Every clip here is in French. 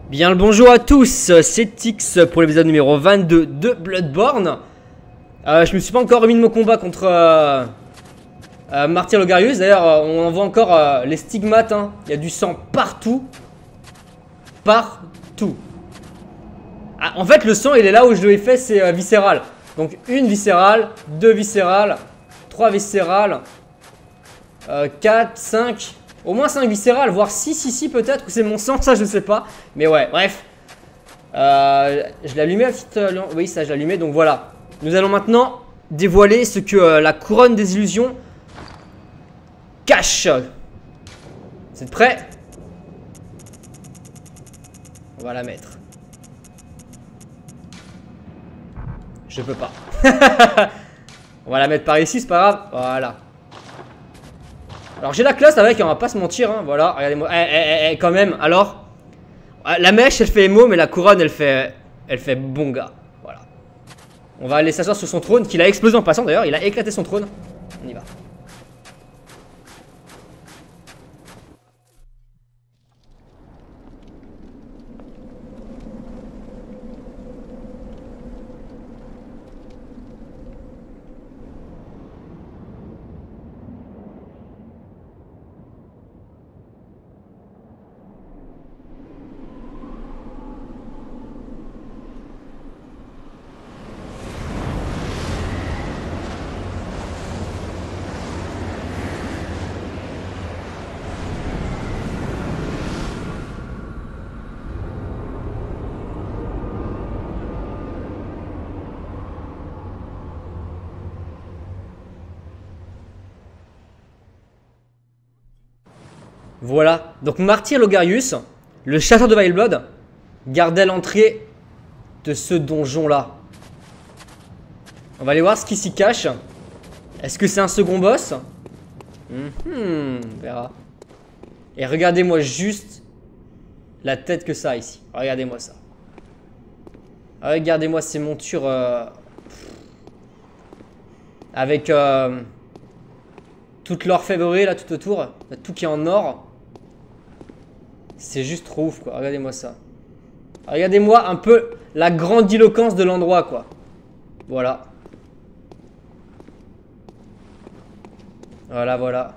Bien le bonjour à tous, c'est X pour l'épisode numéro 22 de Bloodborne. Je me suis pas encore remis de mon combat contre Martyr Logarius. D'ailleurs, on en voit encore les stigmates, hein. Il y a du sang partout. Partout. Ah, en fait, le sang, il est là où je l'ai fait, c'est viscéral. Donc, une viscérale, deux viscérales, trois viscérales, 4, 5... Au moins 5 viscérales, voire 6 ici peut-être, ou c'est mon sang, ça je sais pas. Mais ouais, bref. Je l'ai allumé la petite... oui, ça je l'ai allumé, donc voilà. Nous allons maintenant dévoiler ce que la couronne des illusions cache. Vous êtes prêts? On va la mettre. Je peux pas. On va la mettre par ici, c'est pas grave. Voilà. Alors j'ai la classe avec, on va pas se mentir, hein, voilà, regardez-moi, quand même, alors, la mèche elle fait émo, mais la couronne elle fait bon gars, voilà. On va aller s'asseoir sur son trône, qu'il a explosé en passant d'ailleurs, il a éclaté son trône, on y va. Voilà, donc Martyr Logarius, le chasseur de Vileblood, gardait l'entrée de ce donjon là. On va aller voir ce qui s'y cache. Est-ce que c'est un second boss? On verra. Et regardez-moi juste la tête que ça a ici. Regardez-moi ça. Regardez-moi ces montures avec toute l'orfèvrerie là tout autour. Tout qui est en or. C'est juste trop ouf quoi. Regardez-moi ça. Regardez-moi un peu la grandiloquence de l'endroit quoi. Voilà. Voilà, voilà.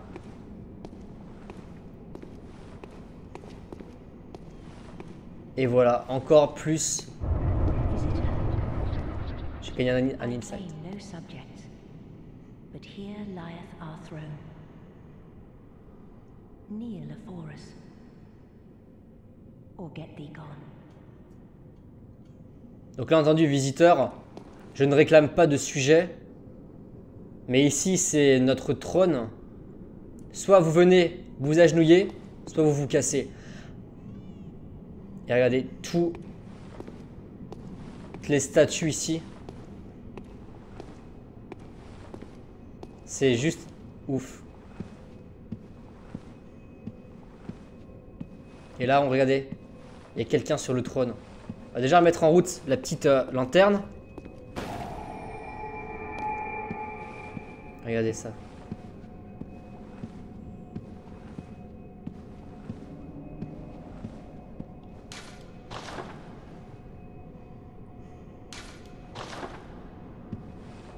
Et voilà, encore plus. J'ai gagné un insight. Donc là, entendu, visiteur, je ne réclame pas de sujet. Mais ici, c'est notre trône. Soit vous venez vous agenouiller, soit vous vous cassez. Et regardez, toutes les statues ici. C'est juste ouf. Et là, regardez, il y a quelqu'un sur le trône. On va déjà mettre en route la petite lanterne. Regardez ça.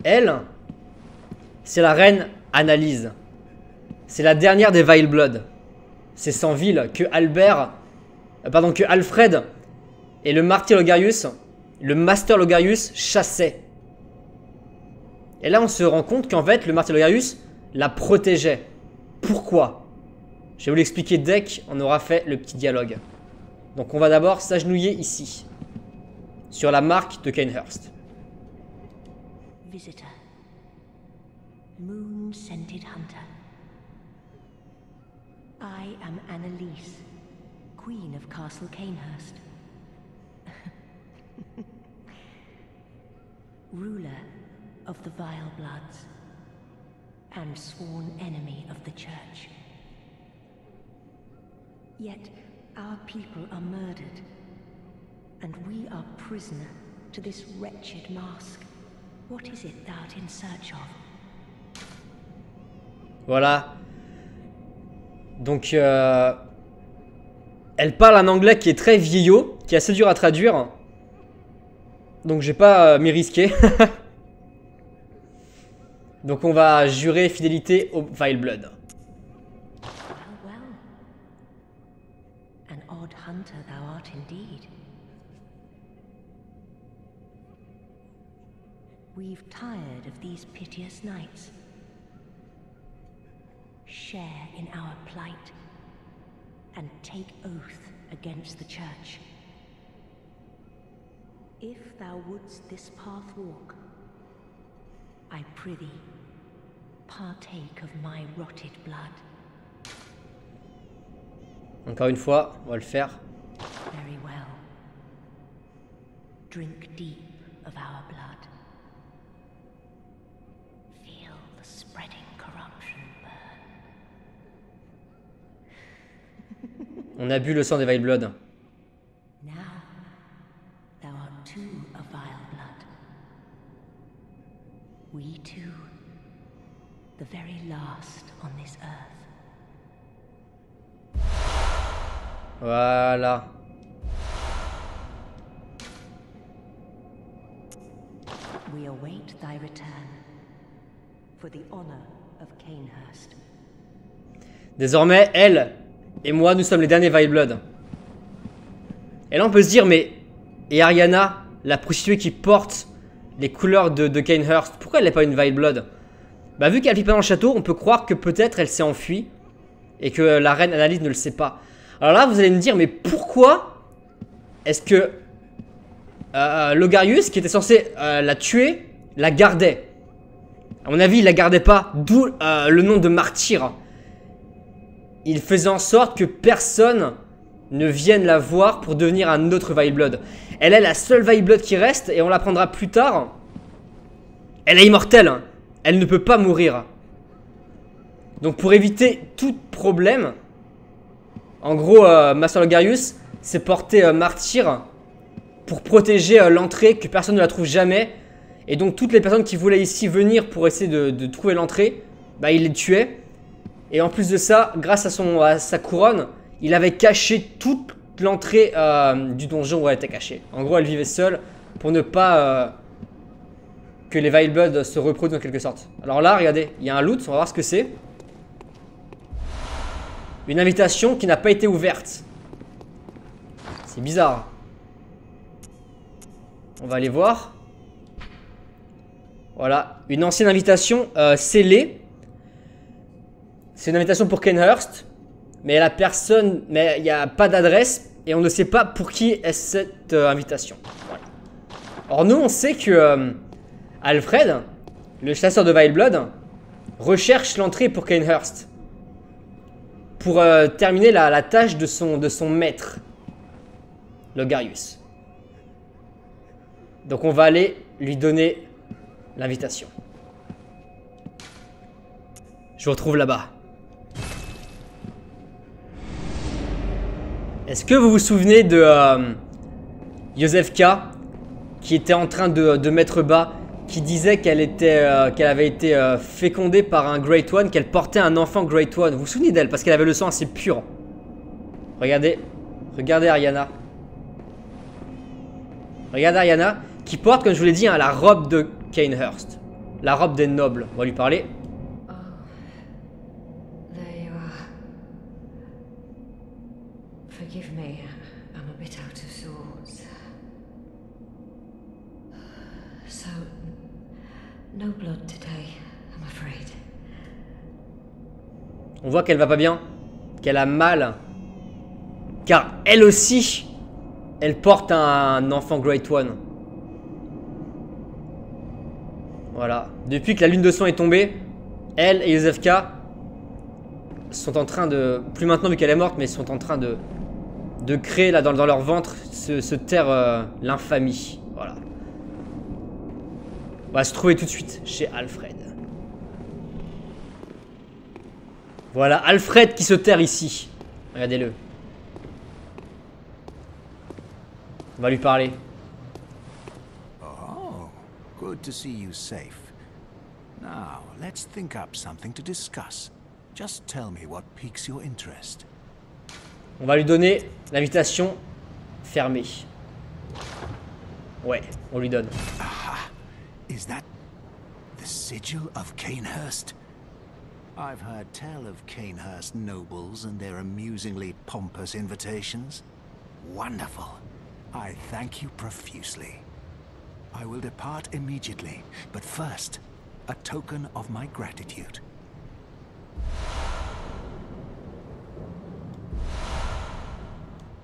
Elle, c'est la reine Analyse. C'est la dernière des Vileblood. C'est sans ville que que Alfred et le Martyr Logarius, le Master Logarius chassaient. Et là, on se rend compte qu'en fait, le Martyr Logarius la protégeait. Pourquoi? Je vais vous l'expliquer dès qu'on aura fait le petit dialogue. Donc, on va d'abord s'agenouiller ici, sur la marque de Cainhurst. Visitor, moon-scented hunter. I am Annalise, Queen of Castle Cainhurst. Ruler of the Vilebloods and sworn enemy of the Church. Yet our people are murdered, and we are prisoner to this wretched mask. What is it thou art in search of? Voilà. Donc, elle parle un anglais qui est très vieillot, qui est assez dur à traduire. Donc j'ai pas m'y risquer. Donc on va jurer fidélité au Vile Blood. An odd hunter thou art indeed. We've tired of these piteous nights. Share in our plight, and take oath against the church. If thou wouldst this path walk, I prithee, partake of my rotted blood. Encore une fois, on va le faire. Very well. Drink deep of our blood. Feel the spreading corruption burn. On a bu le sang des Vile Blood. Now, thou art too a vile blood. We too, the very last on this earth. Voilà. We await thy return for the honor of Cainhurst. Désormais, elle et moi, nous sommes les derniers Vile Blood. Et là, on peut se dire, mais... Et Ariana, la prostituée qui porte les couleurs de Cainhurst, pourquoi elle n'est pas une Vile Blood? Bah, vu qu'elle vit pas dans le château, on peut croire que peut-être elle s'est enfuie. Et que la reine Annalise ne le sait pas. Alors là, vous allez me dire, mais pourquoi est-ce que Logarius, qui était censé la tuer, la gardait? À mon avis, il la gardait pas, d'où le nom de martyr. Il faisait en sorte que personne ne vienne la voir pour devenir un autre Vile Blood. Elle est la seule Vile Blood qui reste, et on l'apprendra plus tard. Elle est immortelle, hein. Elle ne peut pas mourir. Donc pour éviter tout problème, en gros, Master Logarius s'est porté martyr pour protéger l'entrée, que personne ne la trouve jamais. Et donc toutes les personnes qui voulaient ici venir pour essayer de trouver l'entrée, bah, il les tuait. Et en plus de ça, grâce à sa couronne, il avait caché toute l'entrée du donjon où elle était cachée. En gros, elle vivait seule pour ne pas que les Vile Blood se reproduisent en quelque sorte. Alors là, regardez, il y a un loot, on va voir ce que c'est. Une invitation qui n'a pas été ouverte. C'est bizarre. On va aller voir. Voilà, une ancienne invitation scellée. C'est une invitation pour Cainhurst. Mais la personne, mais il n'y a pas d'adresse. Et on ne sait pas pour qui est cette invitation. Voilà. Or nous, on sait que Alfred, le chasseur de Vile Blood, recherche l'entrée pour Cainhurst. Pour terminer la tâche de son maître, Logarius. Donc on va aller lui donner l'invitation. Je vous retrouve là-bas. Est-ce que vous vous souvenez de Józefka, qui était en train de mettre bas, qui disait qu'elle avait été fécondée par un Great One, qu'elle portait un enfant Great One. Vous vous souvenez d'elle parce qu'elle avait le sang assez pur. Regardez, regardez Ariana. Regardez Ariana, qui porte, comme je vous l'ai dit, hein, la robe de Cainhurst. La robe des nobles. On va lui parler. Oh, there you are. Forgive me, I'm a bit out of sorts. So, no blood today, I'm afraid. On voit qu'elle va pas bien, qu'elle a mal. Car elle aussi, elle porte un enfant Great One. Voilà. Depuis que la lune de sang est tombée, elle et Józefka sont en train de... Plus maintenant vu qu'elle est morte, mais sont en train de créer là dans leur ventre, se taire l'infamie. Voilà. On va se trouver tout de suite chez Alfred. Voilà, Alfred qui se terre ici. Regardez-le. On va lui parler. Oh, good to see you safe. Now, let's think up something to discuss. Just tell me what piques your interest. On va lui donner l'invitation fermé. Ouais, on lui donne. Is that the sigil of Canehurst? I've heard tell of Canehurst nobles and their amusingly pompous invitations. Wonderful. I thank you profusely. I will depart immediately, but first, a token of my gratitude.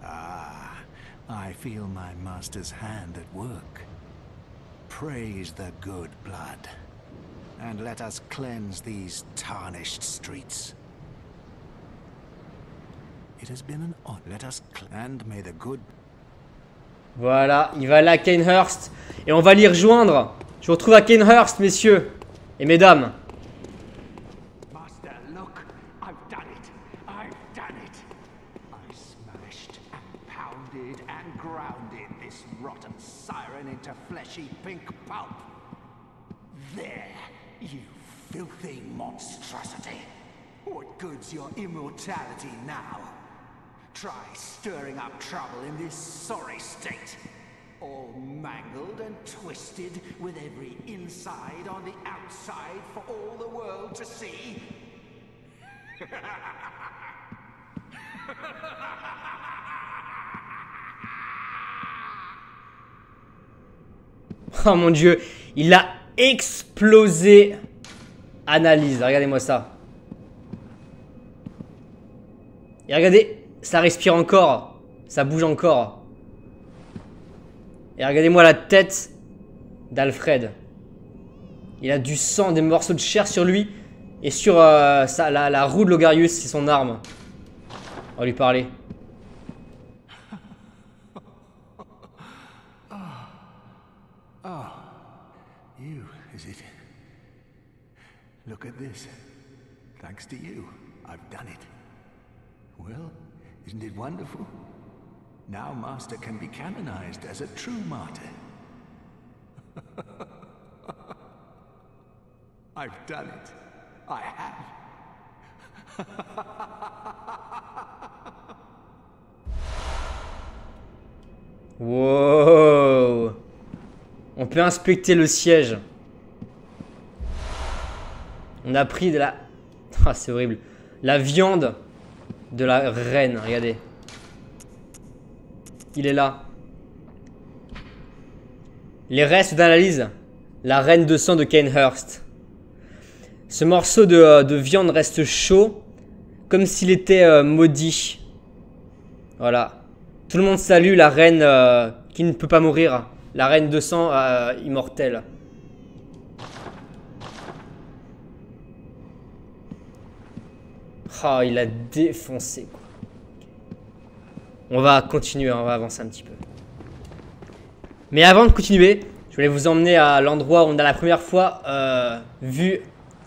Ah, I feel my master's hand at work. Praise the good blood, and let us cleanse these tarnished streets. It has been an honor. Let us and may the good. Voilà, il va aller à Canehurst et on va l'y rejoindre. Je vous retrouve à Canehurst, messieurs et mesdames. Master, look, I've done it. I've done it. I smashed and pounded and grounded this rotten siren into fleshy pink pulp. There, you filthy monstrosity. What good's your immortality now? Try stirring up trouble in this sorry state. All mangled and twisted, with every inside on the outside for all the world to see. Oh mon dieu, il a explosé. Analyse, regardez-moi ça. Et regardez, ça respire encore. Ça bouge encore. Et regardez-moi la tête d'Alfred. Il a du sang, des morceaux de chair sur lui. Et sur la roue de Logarius, c'est son arme. On va lui parler. You, is it? Look at this. Thanks to you, I've done it. Well, isn't it wonderful? Now Master can be canonized as a true martyr. I've done it. I have. Wow. On peut inspecter le siège. On a pris de la... Ah, c'est horrible. La viande de la reine, regardez. Il est là. Les restes d'analyse. La reine de sang de Canehurst. Ce morceau de viande reste chaud, comme s'il était maudit. Voilà. Tout le monde salue la reine qui ne peut pas mourir. La reine de sang immortelle. Oh, il a défoncé, quoi. On va continuer, on va avancer un petit peu. Mais avant de continuer, je voulais vous emmener à l'endroit où on a la première fois vu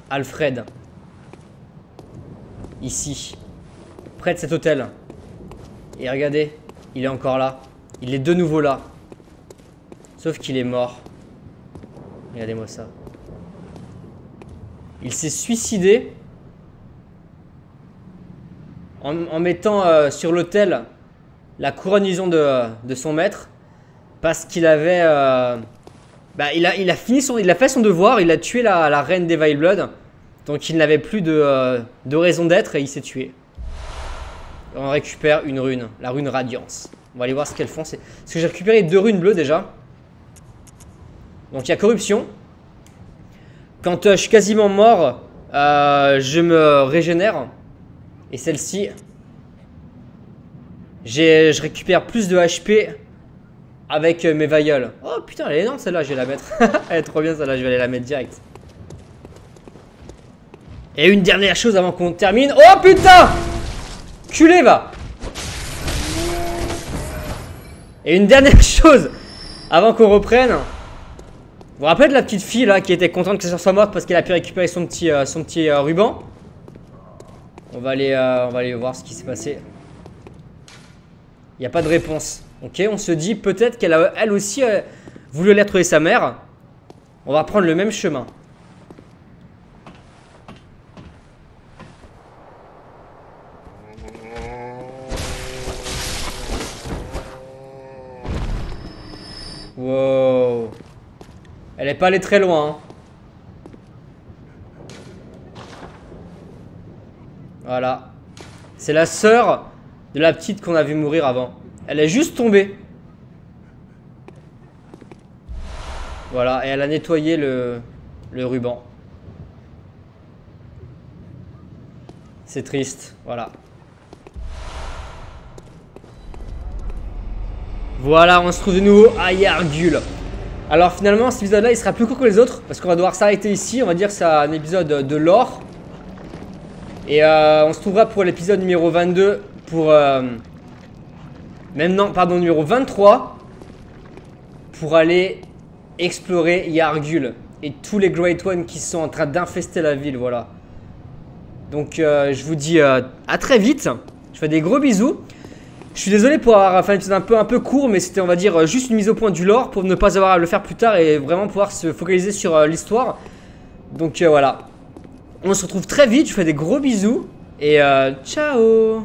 Alfred. Ici. Près de cet hôtel. Et regardez, il est encore là. Il est de nouveau là. Sauf qu'il est mort. Regardez-moi ça. Il s'est suicidé en mettant sur l'autel la couronne de son maître, parce qu'il avait il a fait son devoir. Il a tué la reine des Vile Blood, donc il n'avait plus de raison d'être et il s'est tué. On récupère une rune, la rune Radiance. On va aller voir ce qu'elles font. Parce que j'ai récupéré 2 runes bleues déjà. Donc il y a corruption. Quand je suis quasiment mort, je me régénère. Et celle-ci, je récupère plus de HP avec mes vailleuls. Oh putain, elle est énorme celle-là, je vais la mettre. Elle est trop bien celle-là, je vais aller la mettre direct. Et une dernière chose avant qu'on termine. Oh putain! Culé va! Et une dernière chose avant qu'on reprenne. Vous vous rappelez de la petite fille là qui était contente que sa sœur soit morte parce qu'elle a pu récupérer son petit ruban? On va aller voir ce qui s'est passé. Il n'y a pas de réponse. Ok, on se dit peut-être qu'elle a elle aussi voulu aller retrouver sa mère. On va prendre le même chemin. Elle est pas allée très loin. Hein. Voilà. C'est la sœur de la petite qu'on a vu mourir avant. Elle est juste tombée. Voilà, et elle a nettoyé le ruban. C'est triste, voilà. Voilà, on se trouve de nouveau à Yargul. Alors finalement, cet épisode-là, il sera plus court que les autres, parce qu'on va devoir s'arrêter ici. On va dire que c'est un épisode de lore. Et on se trouvera pour l'épisode numéro 22, pour... maintenant, pardon, numéro 23, pour aller explorer Yargul. Et tous les Great Ones qui sont en train d'infester la ville, voilà. Donc je vous dis à très vite. Je fais des gros bisous. Je suis désolé pour avoir fait un épisode un peu court, mais c'était on va dire juste une mise au point du lore pour ne pas avoir à le faire plus tard et vraiment pouvoir se focaliser sur l'histoire. Donc voilà. On se retrouve très vite, je fais des gros bisous et ciao.